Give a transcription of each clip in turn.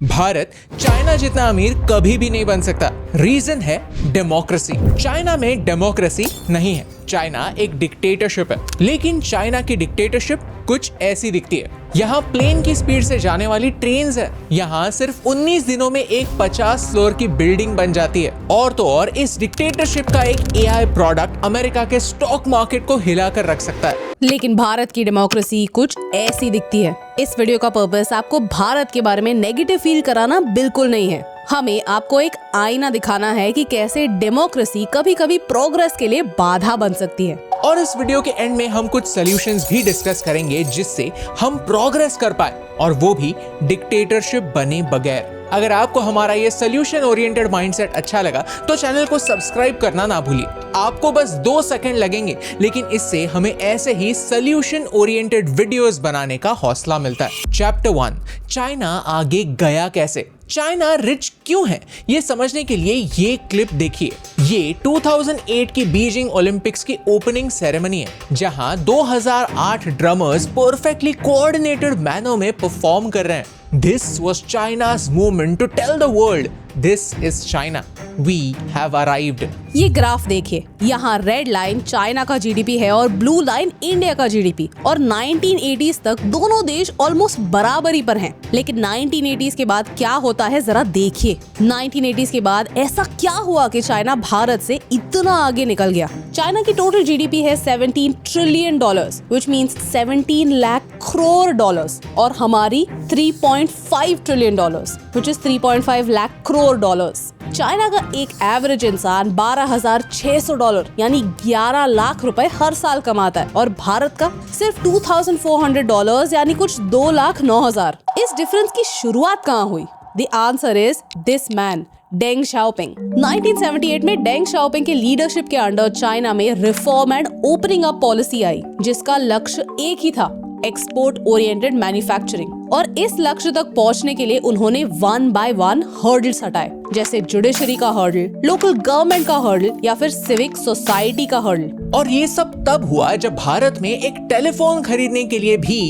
Bharat China जितना अमीर कभी भी नहीं बन सकता। रीजन है डेमोक्रेसी। चाइना में डेमोक्रेसी नहीं है, चाइना एक डिक्टेटरशिप है। लेकिन चाइना की डिक्टेटरशिप कुछ ऐसी दिखती है। यहाँ प्लेन की स्पीड से जाने वाली ट्रेन्स है। यहाँ सिर्फ 19 दिनों में एक 50 फ्लोर की बिल्डिंग बन जाती है। और तो और इस डिक्टेटरशिप का एक एआई प्रोडक्ट अमेरिका के स्टॉक मार्केट को हिलाकर रख सकता है। लेकिन भारत की डेमोक्रेसी कुछ ऐसी दिखती है। इस वीडियो का पर्पस आपको भारत के बारे में नेगेटिव फील कराना बिल्कुल नहीं है। हमें आपको एक आईना दिखाना है कि कैसे डेमोक्रेसी कभी-कभी प्रोग्रेस के लिए बाधा बन सकती है। और इस वीडियो के एंड में हम कुछ सॉल्यूशंस भी डिस्कस करेंगे जिससे हम प्रोग्रेस कर पाए, और वो भी डिक्टेटरशिप बने बगैर। अगर आपको हमारा ये सोल्यूशन ओरिएंटेड माइंडसेट अच्छा लगा तो चैनल को सब्सक्राइब करना ना भूलिए। आपको बस 2 सेकंड लगेंगे, लेकिन इससे हमें ऐसे ही सोल्यूशन ओरिएंटेड वीडियोस बनाने का हौसला मिलता है। चैप्टर 1, चाइना आगे गया कैसे? चाइना रिच क्यों है, ये समझने के लिए ये क्लिप देखिए। ये 2008 की बीजिंग ओलंपिक्स की ओपनिंग सेरेमनी है, जहां 2008 ड्रमर्स परफेक्टली कोऑर्डिनेटेड मैनर में परफॉर्म कर रहे हैं। This was China's moment to tell the world, this is China. We have arrived. ये ग्राफ देखिए, यहाँ रेड लाइन चाइना का जीडीपी है और ब्लू लाइन इंडिया का जीडीपी। और 1980s तक दोनों देश ऑलमोस्ट बराबरी पर हैं। लेकिन 1980s के बाद क्या होता है जरा देखिए। 1980s के बाद ऐसा क्या हुआ कि चाइना भारत से इतना आगे निकल गया? चाइना की टोटल जीडीपी है $17 trillion, which means 17 lakh crore dollars, और हमारी $3.5 trillion, which is 3.5 lakh crore dollars. China का एक एवरेज इंसान $12,600 यानी 11 लाख रुपए हर साल कमाता है, और भारत का सिर्फ $2,400 यानी कुछ 2,09,000। इस डिफरेंस की शुरुआत कहाँ हुई? The answer is this man, Deng Xiaoping. 1978 में डेंग शाओपिंग के लीडरशिप के अंडर चाइना में reform and opening up policy आई, जिसका लक्ष्य एक ही था, एक्सपोर्ट ओरिएंटेड मैन्युफैक्चरिंग। और इस लक्ष्य तक पहुंचने के लिए उन्होंने 1 by 1 हर्डल्स हटाए, जैसे जुडिशरी का हर्डल, लोकल गवर्नमेंट का हर्डल या फिर सिविक सोसाइटी का हर्डल। और ये सब तब हुआ जब भारत में एक टेलीफोन खरीदने के लिए भी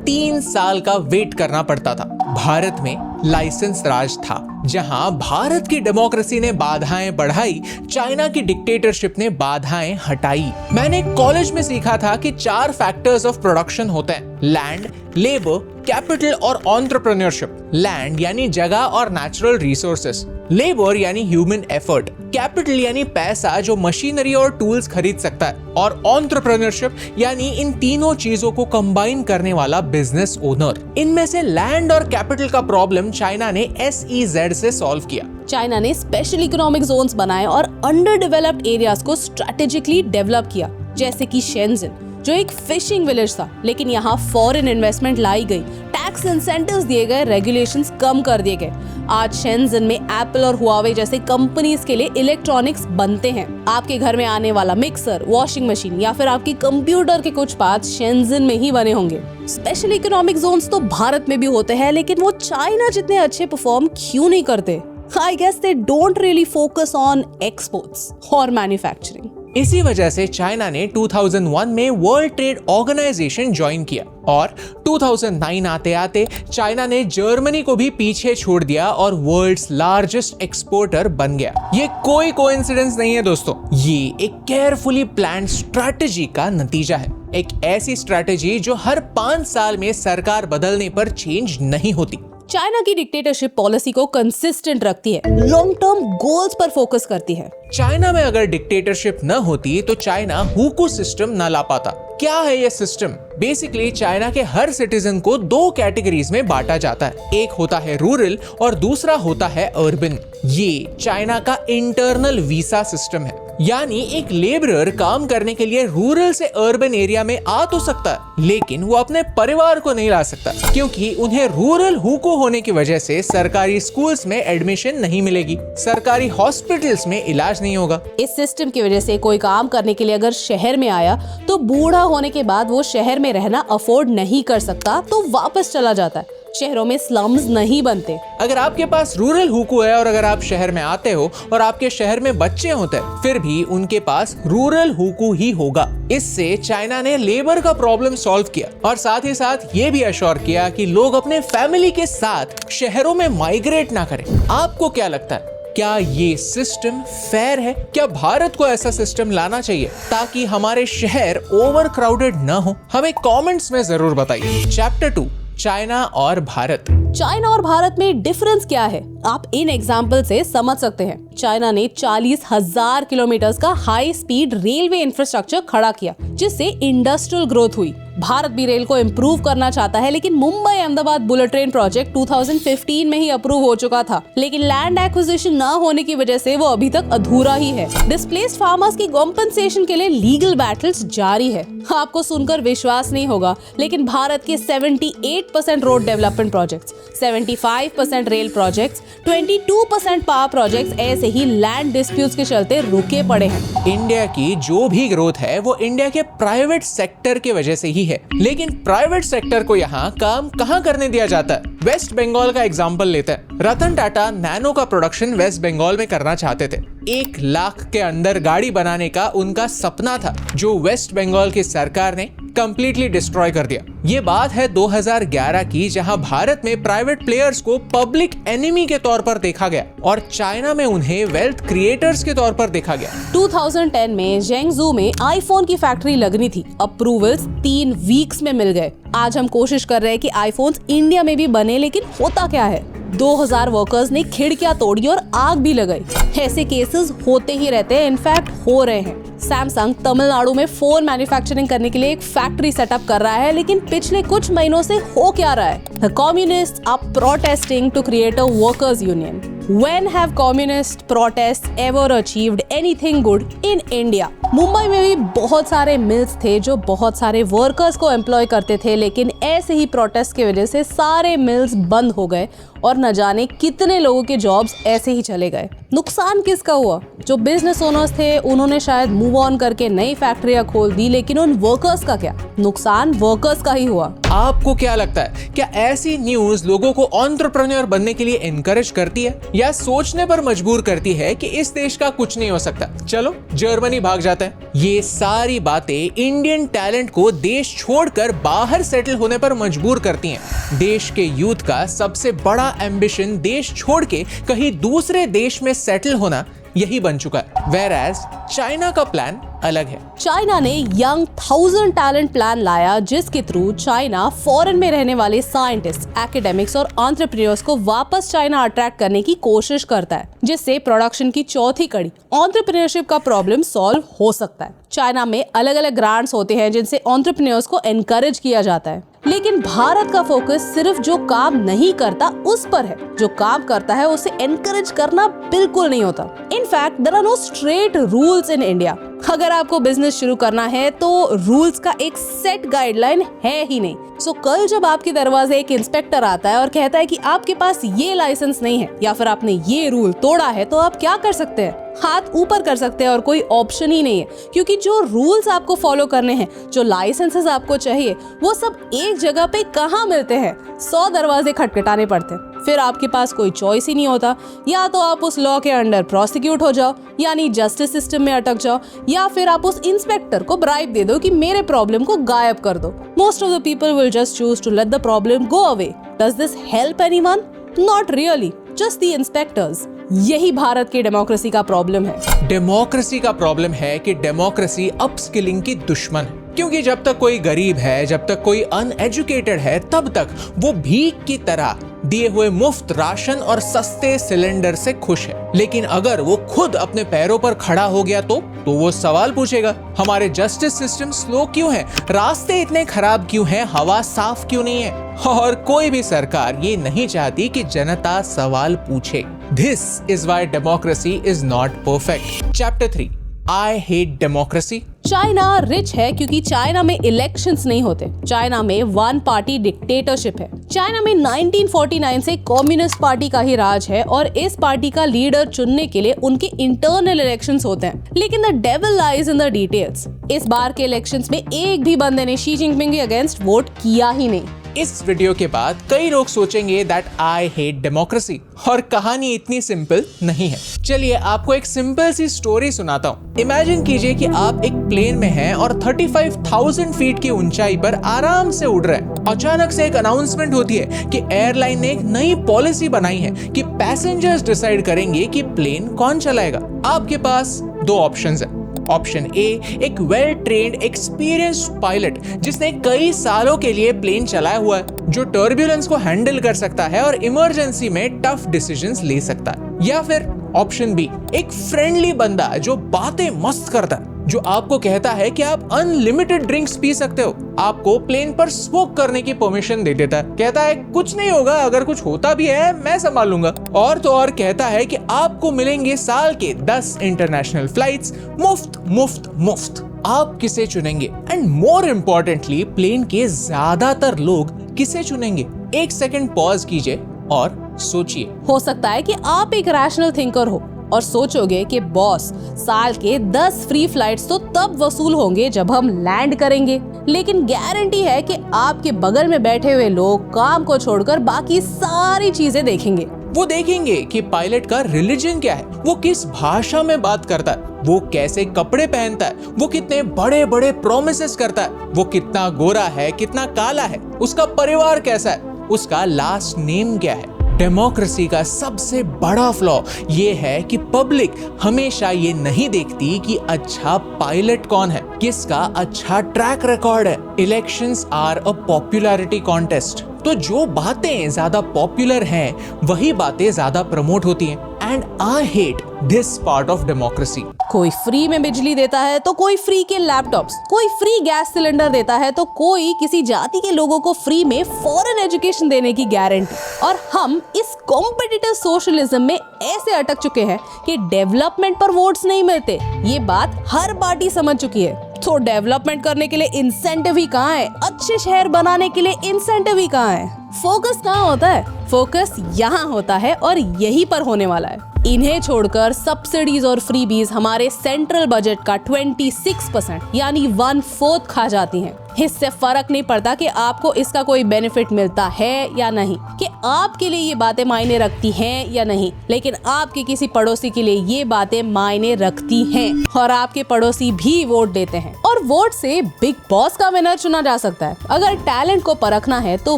3 साल का वेट करना पड़ता था। भारत में लाइसेंस राज था, जहां भारत की डेमोक्रेसी ने बाधाएं बढ़ाई, चाइना की डिक्टेटरशिप ने बाधाएं हटाई। मैंने कॉलेज में सीखा था कि 4 फैक्टर्स ऑफ प्रोडक्शन होते हैं: लैंड, लेबर, कैपिटल और एंटरप्रेन्योरशिप। लैंड यानी जगह और नेचुरल रिसोर्सेस, लेबर यानी ह्यूमन एफर्ट, कैपिटल यानी पैसा जो मशीनरी और टूल्स खरीद सकता है, और एंटरप्रेन्योरशिप यानी इन तीनों चीजों को कंबाइन करने वाला बिजनेस ओनर। इनमें से लैंड और कैपिटल का प्रॉब्लम चाइना ने SEZ से सॉल्व किया। चाइना ने स्पेशल इकोनॉमिक जोन्स बनाए और अंडर डेवलप्ड एरियाज को स्ट्रेटेजिकली डेवलप किया, जैसे कि शेंजन, जो एक फिशिंग विलेज था। लेकिन यहाँ फॉरेन इन्वेस्टमेंट लाई गई, टैक्स इंसेंटिव्स दिए गए, रेगुलेशंस कम कर दिए गए। आज शेंजन में एप्पल और हुआवे जैसे कंपनीज के लिए इलेक्ट्रॉनिक्स बनते हैं। आपके घर में आने वाला मिक्सर, वॉशिंग मशीन या फिर आपकी कंप्यूटर के कुछ पार्ट्स शेंजन में ही बने होंगे। स्पेशल इकोनॉमिक जोन्स तो भारत में भी होते हैं, लेकिन वो चाइना जितने अच्छे परफॉर्म क्यों नहीं करते? I guess they don't really focus on exports or manufacturing. इसी वजह से चाइना ने 2001 में वर्ल्ड ट्रेड ऑर्गेनाइजेशन ज्वाइन किया, और 2009 आते आते चाइना ने जर्मनी को भी पीछे छोड़ दिया और वर्ल्ड्स लार्जेस्ट एक्सपोर्टर बन गया। ये कोई कोइंसिडेंस नहीं है दोस्तों, ये एक केयरफुली प्लान्ड स्ट्रैटेजी का नतीजा है। एक ऐसी स्ट्रैटेजी जो हर 5 साल में सरकार बदलने पर चेंज नहीं होती। चाइना की डिक्टेटरशिप पॉलिसी को कंसिस्टेंट रखती है, लॉन्ग टर्म गोल्स पर फोकस करती है। चाइना में अगर डिक्टेटरशिप न होती तो चाइना हुकू सिस्टम न ला पाता। क्या है ये सिस्टम? बेसिकली चाइना के हर सिटीजन को 2 कैटेगरीज में बांटा जाता है। एक होता है रूरल और दूसरा होता है अर्बन। ये चाइना का इंटरनल वीसा सिस्टम है, यानी एक लेबरर काम करने के लिए रूरल से अर्बन एरिया में आ तो सकता है, लेकिन वो अपने परिवार को नहीं ला सकता, क्योंकि उन्हें रूरल हुकू होने की वजह से सरकारी स्कूल्स में एडमिशन नहीं मिलेगी, सरकारी हॉस्पिटल्स में इलाज नहीं होगा। इस सिस्टम की वजह से कोई काम करने के लिए अगर शहर में आया तो बूढ़ा होने के बाद वो शहर में रहना अफोर्ड नहीं कर सकता, तो वापस चला जाता है। शहरों में स्लम्स नहीं बनते। अगर आपके पास रूरल हुकू है और अगर आप शहर में आते हो और आपके शहर में बच्चे होते हैं, फिर भी उनके पास रूरल हुकू ही होगा। इससे चाइना ने लेबर का प्रॉब्लम सॉल्व किया और साथ ही साथ ये भी अश्योर किया कि लोग अपने फैमिली के साथ शहरों में माइग्रेट ना करें। आपको क्या लगता है, क्या ये सिस्टम फेयर है? क्या भारत को ऐसा सिस्टम लाना चाहिए ताकि हमारे शहर ओवर क्राउडेड न हो? हमें कमेंट्स में जरूर बताइए। चैप्टर 2, चाइना और भारत। चाइना और भारत में डिफरेंस क्या है, आप इन एग्जाम्पल से समझ सकते हैं। चाइना ने 40,000 किलोमीटर का हाई स्पीड रेलवे इंफ्रास्ट्रक्चर खड़ा किया, जिससे इंडस्ट्रियल ग्रोथ हुई। भारत भी रेल को इम्प्रूव करना चाहता है, लेकिन Mumbai Ahmedabad bullet train project 2015 में ही अप्रूव हो चुका था, लेकिन लैंड एक्विजिशन न होने की वजह से वो अभी तक अधूरा ही है। डिस्प्लेस्ड फार्मर्स की कॉम्पेंसेशन के लिए लीगल बैटल्स जारी है। आपको सुनकर विश्वास नहीं होगा, लेकिन भारत के 78% road development projects, 75% rail projects, 22% power projects ऐसे ही लैंड डिस्प्यूट्स के चलते रुके पड़े हैं। इंडिया की जो भी ग्रोथ है वो इंडिया के प्राइवेट सेक्टर की वजह से ही है, लेकिन प्राइवेट सेक्टर को यहाँ काम कहाँ करने दिया जाता है? वेस्ट बंगाल का एग्जांपल लेते हैं। रतन टाटा नैनो का प्रोडक्शन वेस्ट बंगाल में करना चाहते थे। 1 लाख के अंदर गाड़ी बनाने का उनका सपना था, जो वेस्ट बंगाल की सरकार ने कंप्लीटली डिस्ट्रॉय कर दिया। ये बात है 2011 की, जहां भारत में प्राइवेट प्लेयर्स को पब्लिक एनिमी के तौर पर देखा गया और चाइना में उन्हें वेल्थ क्रिएटर्स के तौर पर देखा गया। 2010 में ज़ेंगज़ू में आईफोन की फैक्ट्री लगनी थी। अप्रूवल्स 3 वीक्स में मिल गए। आज हम कोशिश कर रहे हैं कि आईफोन्स इंडिया में भी बने, लेकिन होता क्या है, 2000 वर्कर्स ने खिड़कियां तोड़ी और आग भी लगाई। ऐसे केसेस होते ही रहते हैं, इनफैक्ट हो रहे हैं। सैमसंग तमिलनाडु में फोन मैन्युफैक्चरिंग करने के लिए एक फैक्ट्री सेटअप कर रहा है, लेकिन पिछले कुछ महीनों से हो क्या रहा है? The communists are protesting to create a workers' union. When have communist protests ever achieved anything good in India? Mumbai में भी बहुत सारे मिल्स थे जो बहुत सारे वर्कर्स को एम्प्लॉय करते थे, लेकिन ऐसे ही प्रोटेस्ट की वजह से सारे मिल्स बंद हो गए और न जाने कितने लोगों के जॉब्स ऐसे ही चले गए। नुकसान किसका हुआ? जो बिजनेस ओनर्स थे उन्होंने शायद मूव ऑन करके नई फैक्ट्रियां खोल दी, लेकिन उन वर्कर्स का क्या? नुकसान वर्कर्स का ही हुआ। आपको क्या लगता है, क्या ऐसी न्यूज लोगों को एंटरप्रेन्योर बनने के लिए एनकरेज करती है या सोचने पर मजबूर करती है कि इस देश का कुछ नहीं हो सकता, चलो जर्मनी भाग जाते हैं? ये सारी बातें इंडियन टैलेंट को देश छोड़कर बाहर सेटल होने पर मजबूर करती हैं। देश के यूथ का सबसे बड़ा एम्बिशन देश छोड़ के कहीं दूसरे देश में सेटल होना यही बन चुका है। Whereas चाइना का प्लान अलग है। चाइना ने यंग 1000 टैलेंट प्लान लाया, जिसके थ्रू चाइना फॉरेन में रहने वाले साइंटिस्ट, एकेडमिक्स और एंटरप्रेन्योर्स को वापस चाइना अट्रैक्ट करने की कोशिश करता है, जिससे प्रोडक्शन की चौथी कड़ी एंटरप्रेन्योरशिप का प्रॉब्लम सॉल्व हो सकता है। चाइना में अलग अलग ग्रांट्स होते हैं जिनसे एंटरप्रेन्योर्स को एनकरेज किया जाता है, लेकिन भारत का फोकस सिर्फ जो काम नहीं करता उस पर है। जो काम करता है उसे एनकरेज करना बिल्कुल नहीं होता। In fact there are no straight rules in India. अगर आपको बिजनेस शुरू करना है तो रूल्स का एक सेट गाइडलाइन है ही नहीं। सो कल जब आपके दरवाजे एक इंस्पेक्टर आता है और कहता है कि आपके पास ये लाइसेंस नहीं है या फिर आपने ये रूल तोड़ा है, तो आप क्या कर सकते हैं? हाथ ऊपर कर सकते हैं और कोई ऑप्शन ही नहीं है, क्योंकि जो रूल्स आपको फॉलो करने हैं, जो लाइसेंसेस आपको चाहिए, वो सब एक जगह पे कहाँ मिलते हैं? 100 दरवाजे खटखटाने पड़ते हैं। फिर आपके पास कोई चॉइस ही नहीं होता, या तो आप उस लॉ के अंडर प्रोसिक्यूट हो जाओ, यानी जस्टिस सिस्टम में अटक जाओ, या फिर आप उस इंस्पेक्टर को ब्राइब दे दो कि मेरे प्रॉब्लम को गायब कर दो। Most of the people will just choose to let the problem go away. Does this help anyone? Not really, just the inspectors. यही भारत की डेमोक्रेसी का प्रॉब्लम है। डेमोक्रेसी का प्रॉब्लम है कि डेमोक्रेसी अपस्किलिंग की दुश्मन है, क्योंकि जब तक कोई गरीब है, जब तक कोई अनएजुकेटेड है, तब तक वो भीख की तरह दिए हुए मुफ्त राशन और सस्ते सिलेंडर से खुश है। लेकिन अगर वो खुद अपने पैरों पर खड़ा हो गया तो वो सवाल पूछेगा, हमारे जस्टिस सिस्टम स्लो क्यों है, रास्ते इतने खराब क्यों हैं, हवा साफ क्यों नहीं है? और कोई भी सरकार ये नहीं चाहती कि जनता सवाल पूछे। This is why democracy is not perfect. Chapter 3. I hate democracy. China rich है क्योंकि चाइना में इलेक्शंस नहीं होते। चाइना में वन पार्टी डिक्टेटरशिप है। चाइना में 1949 से कम्युनिस्ट पार्टी का ही राज है और इस पार्टी का लीडर चुनने के लिए उनके इंटरनल इलेक्शंस होते हैं। लेकिन the devil lies in the details. इस बार के इलेक्शंस में एक भी बंदे ने शी जिनपिंग के अगेंस्ट वोट किया ही नहीं। इस वीडियो के बाद कई लोग सोचेंगे दैट आई हेट डेमोक्रेसी, और कहानी इतनी सिंपल नहीं है। चलिए आपको एक सिंपल सी स्टोरी सुनाता हूँ। इमेजिन कीजिए कि आप एक प्लेन में हैं और 35,000 फीट की ऊंचाई पर आराम से उड़ रहे हैं। अचानक से एक अनाउंसमेंट होती है कि एयरलाइन ने एक नई पॉलिसी बनाई है कि पैसेंजर्स डिसाइड करेंगे कि प्लेन कौन चलाएगा। आपके पास दो ऑप्शंस हैं। ऑप्शन ए, एक वेल ट्रेन्ड एक्सपीरियंस्ड पायलट जिसने कई सालों के लिए प्लेन चलाया हुआ है, जो टर्ब्यूलेंस को हैंडल कर सकता है और इमरजेंसी में टफ डिसीजंस ले सकता है। या फिर ऑप्शन बी, एक फ्रेंडली बंदा जो बातें मस्त करता है, जो आपको कहता है कि आप अनलिमिटेड ड्रिंक्स पी सकते हो, आपको प्लेन पर स्मोक करने की परमिशन दे देता है, कहता है कुछ नहीं होगा, अगर कुछ होता भी है मैं संभाल लूंगा, और तो और कहता है कि आपको मिलेंगे साल के 10 इंटरनेशनल फ्लाइट्स मुफ्त मुफ्त मुफ्त। आप किसे चुनेंगे? एंड मोर इम्पोर्टेंटली, प्लेन के ज्यादातर लोग किसे चुनेंगे? एक सेकंड पॉज कीजिए और सोचिए। हो सकता है कि आप एक रैशनल थिंकर हो और सोचोगे कि बॉस, साल के 10 फ्री फ्लाइट्स तो तब वसूल होंगे जब हम लैंड करेंगे, लेकिन गारंटी है कि आपके बगल में बैठे हुए लोग काम को छोड़कर बाकी सारी चीजें देखेंगे। वो देखेंगे कि पायलट का रिलीजन क्या है, वो किस भाषा में बात करता है, वो कैसे कपड़े पहनता है, वो कितने बड़े बड़े प्रोमिसेस करता है, वो कितना गोरा है, कितना काला है, उसका परिवार कैसा है, उसका लास्ट नेम क्या है। डेमोक्रेसी का सबसे बड़ा फ्लॉ ये है कि पब्लिक हमेशा ये नहीं देखती कि अच्छा पायलट कौन है, किसका अच्छा ट्रैक रिकॉर्ड है। Elections are a popularity contest, तो जो बातें ज्यादा पॉपुलर हैं वही बातें ज्यादा प्रमोट होती हैं। And I hate this part of democracy. कोई फ्री में बिजली देता है तो कोई फ्री के लैपटॉप्स, कोई फ्री गैस सिलेंडर देता है तो कोई किसी जाति के लोगों को फ्री में फॉरेन एजुकेशन देने की गारंटी। और हम इस कॉम्पिटिटिव सोशलिज्म में ऐसे अटक चुके हैं कि डेवलपमेंट पर वोट्स नहीं मिलते। ये बात हर पार्टी समझ चुकी है। तो डेवलपमेंट करने के लिए इंसेंटिव ही कहाँ है? अच्छे शहर बनाने के लिए इंसेंटिव ही कहाँ है? फोकस कहाँ होता है? फोकस यहाँ होता है और यहीं पर होने वाला है। इन्हें छोड़कर सब्सिडीज और फ्रीबीज हमारे सेंट्रल बजट का 26% यानी 1/4 खा जाती हैं। इससे फर्क नहीं पड़ता कि आपको इसका कोई बेनिफिट मिलता है या नहीं, कि आपके लिए ये बातें मायने रखती हैं या नहीं, लेकिन आपके किसी पड़ोसी के लिए ये बातें मायने रखती हैं और आपके पड़ोसी भी वोट देते हैं। और वोट से बिग बॉस का विनर चुना जा सकता है। अगर टैलेंट को परखना है तो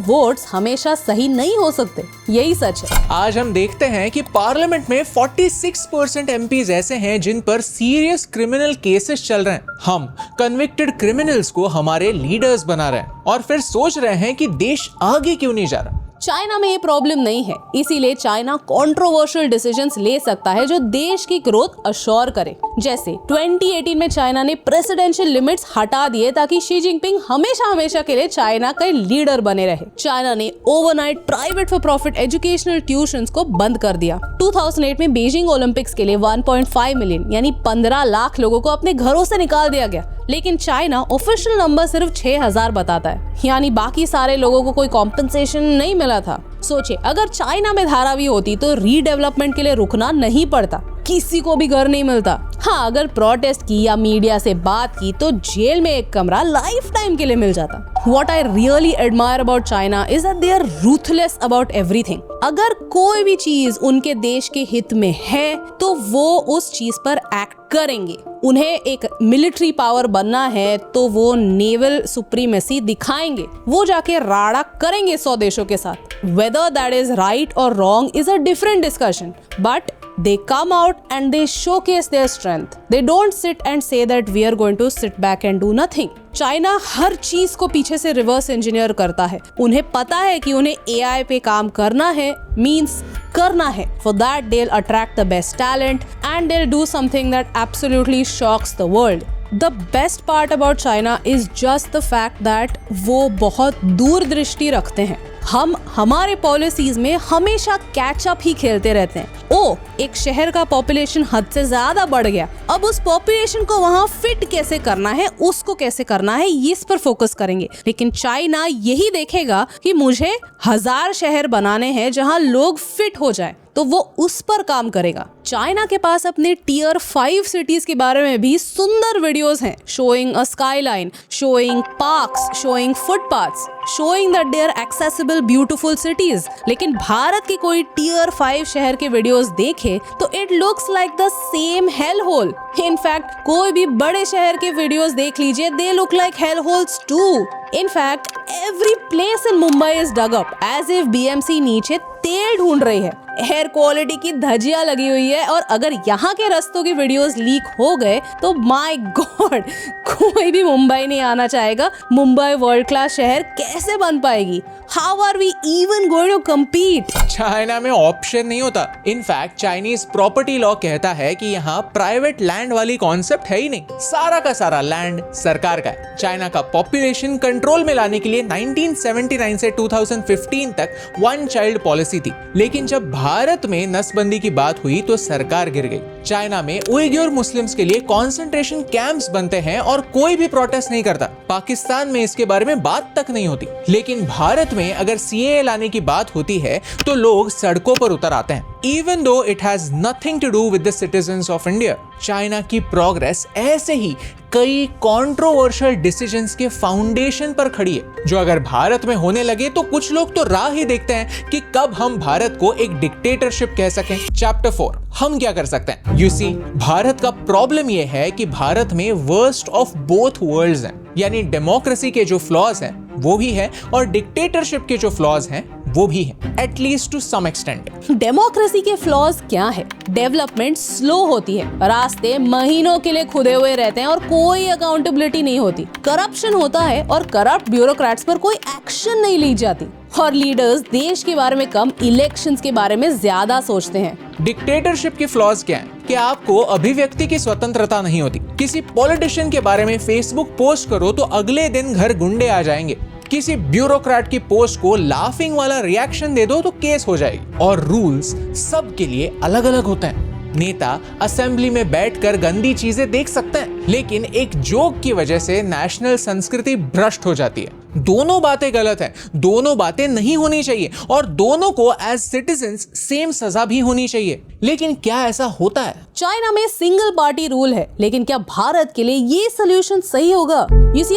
वोट्स हमेशा सही नहीं हो सकते, यही सच है। आज हम देखते हैं कि पार्लियामेंट में 46% एमपीज ऐसे हैं जिन पर सीरियस क्रिमिनल केसेस चल रहे हैं। हम कन्विक्टेड क्रिमिनल्स को हमारे लीडर्स बना रहे हैं और फिर सोच रहे हैं कि देश आगे क्यों नहीं जा रहा। चाइना में ये प्रॉब्लम नहीं है, इसीलिए चाइना कंट्रोवर्शियल डिसीजंस ले सकता है जो देश की ग्रोथ अश्योर करे। जैसे 2018 में चाइना ने प्रेसिडेंशियल लिमिट्स हटा दिए ताकि शी जिनपिंग हमेशा हमेशा के लिए चाइना का लीडर बने रहे। चाइना ने overnight private for profit educational tuitions को बंद कर दिया। 2008 में बीजिंग ओलंपिक्स के लिए 1.5 मिलियन यानी 15 लाख लोगों को अपने घरों से निकाल दिया गया, लेकिन चाइना ऑफिशियल नंबर सिर्फ 6,000 बताता है, यानी बाकी सारे लोगों को कोई कॉम्पेंसेशन नहीं मिला था। सोचिए, अगर चाइना में धारावी होती तो रीडेवलपमेंट के लिए रुकना नहीं पड़ता, किसी को भी घर नहीं मिलता। हाँ, अगर प्रोटेस्ट की या मीडिया से बात की तो जेल में एक कमरा लाइफ टाइम के लिए मिल जाता। What I really admire about China is that they are ruthless about everything. अगर कोई भी चीज उनके देश के हित में है तो वो उस चीज पर एक्ट करेंगे। उन्हें एक मिलिट्री पावर बनना है तो वो नेवल सुप्रीमेसी दिखाएंगे, वो जाके राड़ा करेंगे 100 देशों के साथ। Whether that is right or wrong is a different discussion, but they come out and they showcase their strength. They don't sit and say that we are going to sit back and do nothing. China हर चीज को पीछे से reverse engineer करता है। उन्हें पता है कि उन्हें AI पे काम करना है, मींस करना है। For that they'll attract the best talent and they'll do something that absolutely shocks the world. The best part about China is just the fact that वो बहुत दूरदृष्टि रखते हैं। हम हमारे पॉलिसीज में हमेशा कैचअप ही खेलते रहते हैं। ओ, एक शहर का पॉपुलेशन हद से ज्यादा बढ़ गया, अब उस पॉपुलेशन को वहाँ फिट कैसे करना है, उसको कैसे करना है, इस पर फोकस करेंगे। लेकिन चाइना यही देखेगा कि मुझे 1000 शहर बनाने हैं जहाँ लोग फिट हो जाए, तो वो उस पर काम करेगा। चाइना के पास अपने टियर 5 सिटीज के बारे में भी सुंदर वीडियोस हैं, showing a skyline, showing parks, showing footpaths, showing that they are accessible beautiful cities. लेकिन भारत के कोई टियर 5 शहर के वीडियोस देखे तो it looks like the same hell hole. In fact कोई भी बड़े शहर के वीडियोस देख लीजिए, they look like hell holes too. In fact, every place in Mumbai is dug up as if BMC नीचे तेल ढूंढ रही है। एयर क्वालिटी की धज्जियां लगी हुई है और अगर यहाँ के रास्तों के वीडियोस लीक हो गए तो माय गॉड, कोई भी मुंबई नहीं आना चाहेगा। मुंबई वर्ल्ड क्लास शहर कैसे बन पाएगी? How are we even going to compete? China में ऑप्शन नहीं होता। इनफैक्ट चाइनीज प्रॉपर्टी लॉ कहता है कि यहाँ प्राइवेट लैंड वाली कॉन्सेप्ट है ही नहीं, सारा का सारा लैंड सरकार का है। चाइना का पॉपुलेशन कंट्रोल में लाने के लिए 1979 से 2015 तक वन चाइल्ड पॉलिसी थी, लेकिन जब भारत में नसबंदी की बात हुई तो सरकार गिर गई। चाइना में उइगुर मुस्लिम्स के लिए कंसंट्रेशन कैंप्स बनते हैं और कोई भी प्रोटेस्ट नहीं करता। पाकिस्तान में इसके बारे में बात तक नहीं होती, लेकिन भारत में अगर सीएए लाने की बात होती है तो लोग सड़कों पर उतर आते हैं, even though it has nothing to do with the citizens of India। China की प्रोग्रेस ऐसे ही कई कंट्रोवर्शियल डिसीजंस के फाउंडेशन पर खड़ी है, जो अगर भारत में होने लगे तो कुछ लोग तो राह ही देखते हैं कि कब हम भारत को एक डिक्टेटरशिप कह सकें। चैप्टर 4, हम क्या कर सकते हैं? You see, भारत का प्रॉब्लम यह है कि भारत में वर्स्ट ऑफ बोथ वर्ल्ड्स हैं, यानी डेमोक्रेसी के जो फ्लॉज हैं वो भी है और डिक्टेटरशिप के जो फ्लॉज हैं वो भी है, at least to some extent. Democracy के फ्लॉज क्या है? डेवलपमेंट स्लो होती है, रास्ते महीनों के लिए खुदे हुए रहते हैं और कोई अकाउंटेबिलिटी नहीं होती। करप्शन होता है और करप्ट ब्यूरोक्रेट्स पर कोई एक्शन नहीं ली जाती, और लीडर्स देश के बारे में कम, इलेक्शंस के बारे में ज्यादा सोचते हैं। डिक्टेटरशिप के फ्लॉज क्या हैं? कि आपको अभिव्यक्ति की स्वतंत्रता नहीं होती। किसी पॉलिटिशियन के बारे में फेसबुक पोस्ट करो तो अगले दिन घर गुंडे आ जाएंगे। किसी ब्यूरोक्रेट की पोस्ट को लाफिंग वाला रिएक्शन दे दो तो केस हो जाएगी। और रूल्स सबके लिए अलग अलग होते हैं। नेता असेंबली में बैठकर गंदी चीजें देख सकते हैं, लेकिन एक जोक की वजह से नेशनल संस्कृति भ्रष्ट हो जाती है। दोनों बातें गलत हैं, दोनों बातें नहीं होनी चाहिए और दोनों को एज सिटीजन्स सेम सजा भी होनी चाहिए। लेकिन क्या ऐसा होता है? चाइना में सिंगल पार्टी रूल है, लेकिन क्या भारत के लिए ये सोल्यूशन सही होगा?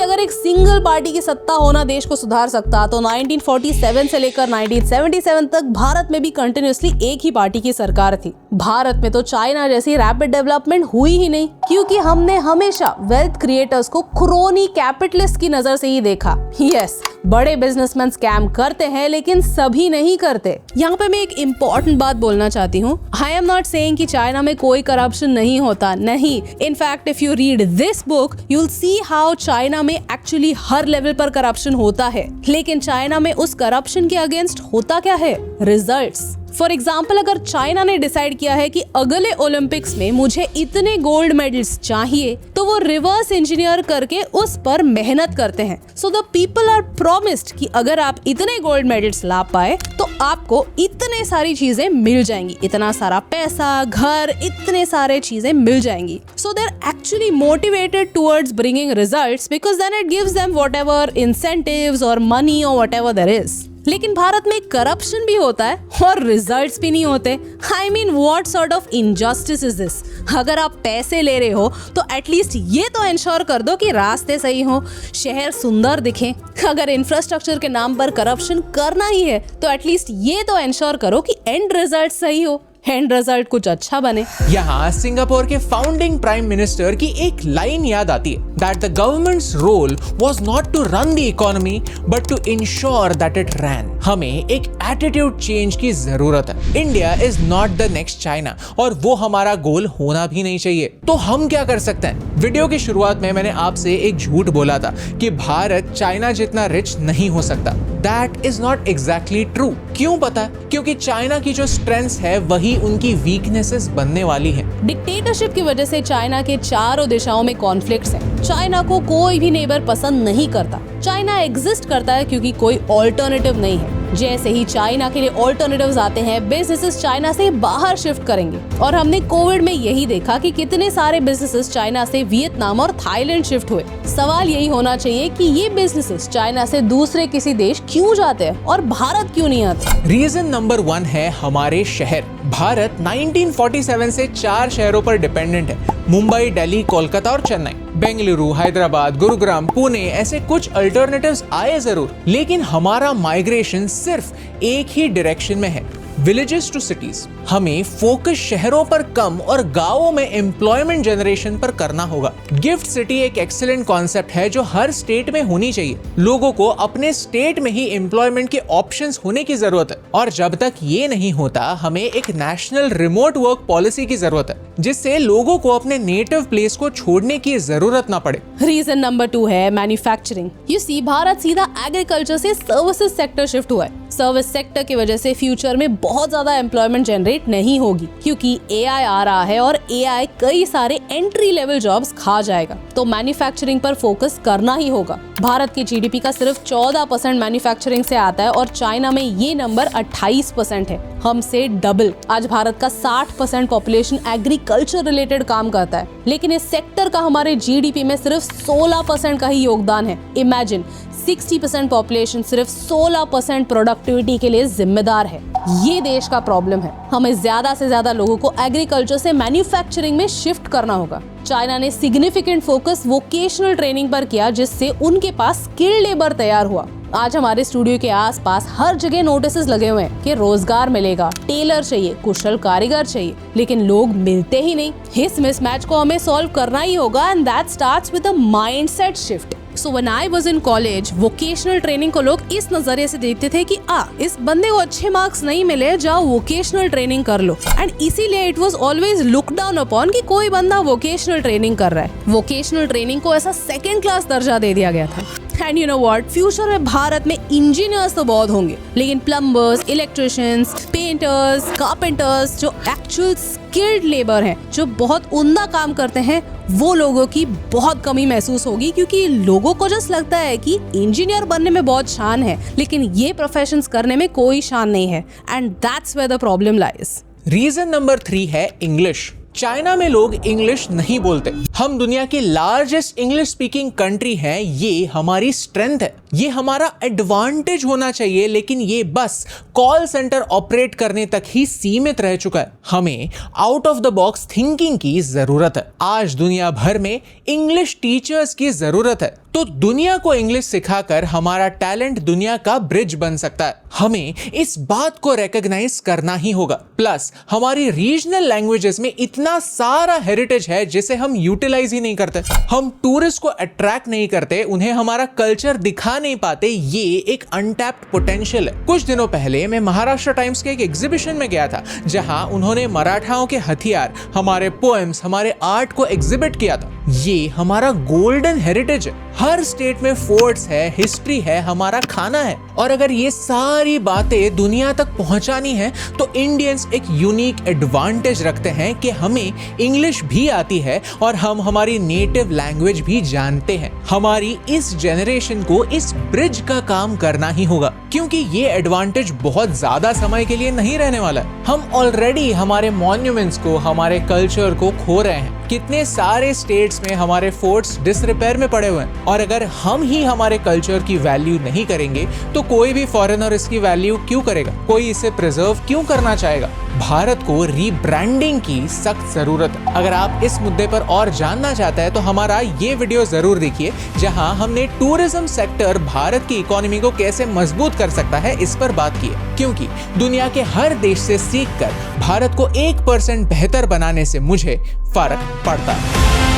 अगर एक सिंगल पार्टी की सत्ता होना देश को सुधार सकता तो 1947 से लेकर 1977 तक भारत में भी कंटिन्यूअसली एक ही पार्टी की सरकार थी। भारत में तो चाइना जैसी रैपिड डेवलपमेंट हुई ही नहीं, क्योंकि हमने हमेशा वेल्थ क्रिएटर्स को क्रोनी कैपिटलिस्ट की नजर से ही देखा। यस, बड़े बिजनेसमैन स्कैम करते हैं, लेकिन सभी नहीं करते। यहाँ पे मैं एक इम्पोर्टेंट बात बोलना चाहती हूँ। आई एम नॉट सेइंग कि चाइना में कोई करप्शन नहीं होता, नहीं। In fact if you read this book you will see how China में एक्चुअली हर लेवल पर करप्शन होता है। लेकिन चाइना में उस करप्शन के अगेंस्ट होता क्या है? रिजल्ट्स। फॉर एग्जाम्पल, अगर चाइना ने डिसाइड किया है कि अगले ओलंपिक्स में मुझे इतने गोल्ड मेडल्स चाहिए, तो वो रिवर्स इंजीनियर करके उस पर मेहनत करते हैं। So the people are promised कि अगर आप इतने गोल्ड मेडल्स ला पाए तो आपको इतने सारी चीजें मिल जाएंगी, इतना सारा पैसा, घर, इतने सारे चीजें मिल जाएंगी। So they are actually motivated towards bringing results because then it gives them whatever incentives or money or whatever there is. लेकिन भारत में करप्शन भी होता है और रिजल्ट्स भी नहीं होते। I mean what sort of injustice is this? अगर आप पैसे ले रहे हो तो एटलीस्ट ये तो इंश्योर कर दो कि रास्ते सही हो, शहर सुंदर दिखे। अगर इंफ्रास्ट्रक्चर के नाम पर करप्शन करना ही है तो एटलीस्ट ये तो इंश्योर करो कि एंड रिजल्ट सही हो, एंड रिजल्ट कुछ अच्छा बने। यहाँ सिंगापुर के फाउंडिंग प्राइम मिनिस्टर की एक लाइन याद आती है, that the government's role was not to run the economy but to ensure that it ran. हमें एक एटीट्यूड चेंज की जरूरत है। India is not the next China और वो हमारा गोल होना भी नहीं चाहिए। तो हम क्या कर सकते हैं? वीडियो की शुरुआत में मैंने आपसे एक झूठ बोला था कि भारत चाइना जितना रिच नहीं हो सकता। That is not exactly true. क्यों पता है? क्योंकि चाइना की जो स्ट्रेंथ्स है वही उनकी वीकनेसेस बनने वाली है। डिक्टेटरशिप की वजह से चाइना के चारों दिशाओं में कॉन्फ्लिक्ट्स हैं। चाइना को कोई भी नेबर पसंद नहीं करता। चाइना एग्जिस्ट करता है क्योंकि कोई ऑल्टरनेटिव नहीं है। जैसे ही चाइना के लिए ऑल्टरनेटिव्स आते हैं, बिजनेसेस चाइना से बाहर शिफ्ट करेंगे। और हमने कोविड में यही देखा कि कितने सारे बिजनेसेस चाइना से वियतनाम और थाईलैंड शिफ्ट हुए। सवाल यही होना चाहिए कि ये बिजनेसेस चाइना से दूसरे किसी देश क्यों जाते हैं और भारत क्यों नहीं आते? रीजन नंबर 1 है हमारे शहर। भारत 1947 से 4 शहरों पर डिपेंडेंट है: मुंबई, दिल्ली, कोलकाता और चेन्नई। बेंगलुरु, हैदराबाद, गुरुग्राम, पुणे, ऐसे कुछ अल्टरनेटिव्स आए जरूर, लेकिन हमारा माइग्रेशन सिर्फ एक ही डायरेक्शन में है, विलेजेस टू सिटीज। हमें फोकस शहरों पर कम और गांवों में एम्प्लॉयमेंट जनरेशन पर करना होगा। गिफ्ट सिटी एक एक्सीलेंट कॉन्सेप्ट है जो हर स्टेट में होनी चाहिए। लोगों को अपने स्टेट में ही एम्प्लॉयमेंट के ऑप्शंस होने की जरूरत है, और जब तक ये नहीं होता, हमें एक नेशनल रिमोट वर्क पॉलिसी की जरूरत है, जिससे लोगों को अपने नेटिव प्लेस को छोड़ने की जरूरत ना पड़े। रीजन नंबर 2 है मैन्युफैक्चरिंग। यू सी, भारत सीधा एग्रीकल्चर से सर्विसेज सेक्टर शिफ्ट हुआ है। सर्विस सेक्टर की वजह से फ्यूचर में बहुत ज्यादा एम्प्लॉयमेंट जनरेट नहीं होगी, क्योंकि एआई आ रहा है और एआई कई सारे एंट्री लेवल जॉब्स खा जाएगा। तो मैन्युफैक्चरिंग पर फोकस करना ही होगा। भारत की जीडीपी का सिर्फ 14% मैन्युफैक्चरिंग से आता है और चाइना में ये नंबर 28% है, हमसे डबल। आज भारत का 60% पॉपुलेशन एग्रीकल्चर रिलेटेड काम करता है, लेकिन इस सेक्टर का हमारे जीडीपी में सिर्फ 16% का ही योगदान है। इमेजिन 60% पॉपुलेशन सिर्फ 16% प्रोडक्टिविटी के लिए जिम्मेदार है। ये देश का प्रॉब्लम है। हमें ज्यादा से ज्यादा लोगों को एग्रीकल्चर से मैन्युफैक्चरिंग में शिफ्ट करना होगा। चाइना ने सिग्निफिकेंट फोकस वोकेशनल ट्रेनिंग पर किया, जिससे उनके पास स्किल्ड लेबर तैयार हुआ। आज हमारे स्टूडियो के आसपास हर जगह नोटिसेस लगे हुए हैं कि रोजगार मिलेगा, टेलर चाहिए, कुशल कारीगर चाहिए, लेकिन लोग मिलते ही नहीं। इस मिसमैच को हमें सॉल्व करना ही होगा, and that starts with a mindset shift. So when I was in college, vocational training को लोग इस नजरिए से देखते थे कि इस बंदे को अच्छे मार्क्स नहीं मिले, जाओ वोकेशनल ट्रेनिंग कर लो। एंड इसीलिए it was always look down upon कि कोई बंदा वोकेशनल ट्रेनिंग कर रहा है। वोकेशनल ट्रेनिंग को ऐसा सेकंड क्लास दर्जा दे दिया गया था। And you know what, future में भारत में इंजीनियर्स तो बहुत होंगे, लेकिन प्लम्बर्स, इलेक्ट्रिशियंस, पेंटर्स, कारपेंटर्स, जो एक्चुअल स्किल्ड लेबर हैं, जो बहुत उम्दा काम करते हैं, वो लोगों की बहुत कमी महसूस होगी, क्योंकि लोगों को जस्ट लगता है कि इंजीनियर बनने में बहुत शान है, लेकिन ये प्रोफेशंस करने में कोई शान नहीं है। And that's where the problem lies. Reason number 3 है इंग्लिश। चाइना में लोग इंग्लिश नहीं बोलते। हम दुनिया की लार्जेस्ट इंग्लिश स्पीकिंग कंट्री हैं। ये हमारी स्ट्रेंथ है, ये हमारा एडवांटेज होना चाहिए, लेकिन ये बस कॉल सेंटर ऑपरेट करने तक ही सीमित रह चुका है। हमें out of the box thinking की जरूरत है। आज दुनिया भर में इंग्लिश टीचर्स की जरूरत है, तो दुनिया को इंग्लिश सिखाकर हमारा टैलेंट दुनिया का ब्रिज बन सकता है। हमें इस बात को रिकॉग्नाइज करना ही होगा। प्लस हमारी रीजनल लैंग्वेजेस में इतना सारा हेरिटेज है जिसे हम यूटिलाइज ही नहीं करते। हम टूरिस्ट को अट्रैक्ट नहीं करते, उन्हें हमारा कल्चर दिखा नहीं पाते। ये एक अनटैप्ड पोटेंशियल है। कुछ दिनों पहले मैं महाराष्ट्र टाइम्स के एक एग्जीबिशन में गया था, जहां उन्होंने मराठाओं के हथियार, हमारे पोएम्स, हमारे आर्ट को एग्जिबिट किया था। ये हमारा गोल्डन हेरिटेज है। हर स्टेट में फोर्ट्स है, हिस्ट्री है, हमारा खाना है। और अगर ये सारी बातें दुनिया तक पहुंचानी है, तो इंडियंस एक यूनिक एडवांटेज रखते हैं कि हमें इंग्लिश भी आती है और हम हमारी नेटिव लैंग्वेज भी जानते हैं। हमारी इस जनरेशन को इस ब्रिज का काम करना ही होगा, क्योंकि ये एडवांटेज बहुत ज्यादा समय के लिए नहीं रहने वाला है। हम ऑलरेडी हमारे मॉन्यूमेंट्स को, हमारे कल्चर को खो रहे हैं। कितने सारे स्टेट्स में हमारे फोर्ट्स डिसरिपेयर में पड़े हुए हैं, और अगर हम ही हमारे कल्चर की वैल्यू नहीं करेंगे, तो कोई भी फॉरेनर इसकी वैल्यू क्यों करेगा? कोई इसे प्रिजर्व क्यों करना चाहेगा? भारत को रीब्रांडिंग की सख्त जरूरत है। अगर आप इस मुद्दे पर और जानना चाहते हैं, तो हमारा ये वीडियो जरूर देखिए, जहां हमने टूरिज्म सेक्टर भारत की इकोनॉमी को कैसे मजबूत कर सकता है, इस पर बात की है। क्योंकि दुनिया के हर देश से सीखकर भारत को 1% बेहतर बनाने से मुझे फर्क पड़ता है।